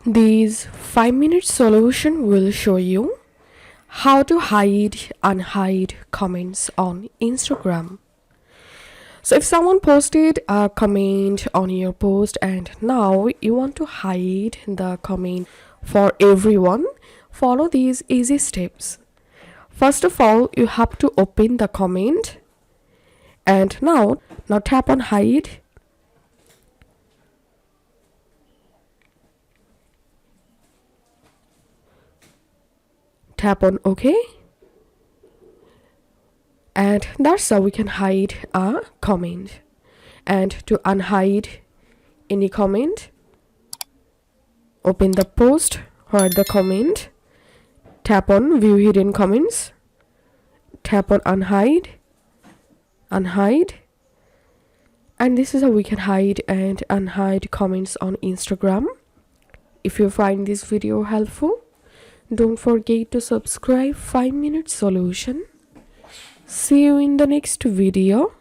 This 5-minute solution will show you how to hide unhide comments on Instagram. So if someone posted a comment on your post and now you want to hide the comment for everyone, follow these easy steps. First of all, you have to open the comment and now tap on hide. Tap on OK, and that's how we can hide a comment. And to unhide any comment, open the post or the comment, tap on view hidden comments, tap on unhide, and this is how we can hide and unhide comments on Instagram. If you find this video helpful, don't forget to subscribe 5-minute solution. See you in the next video.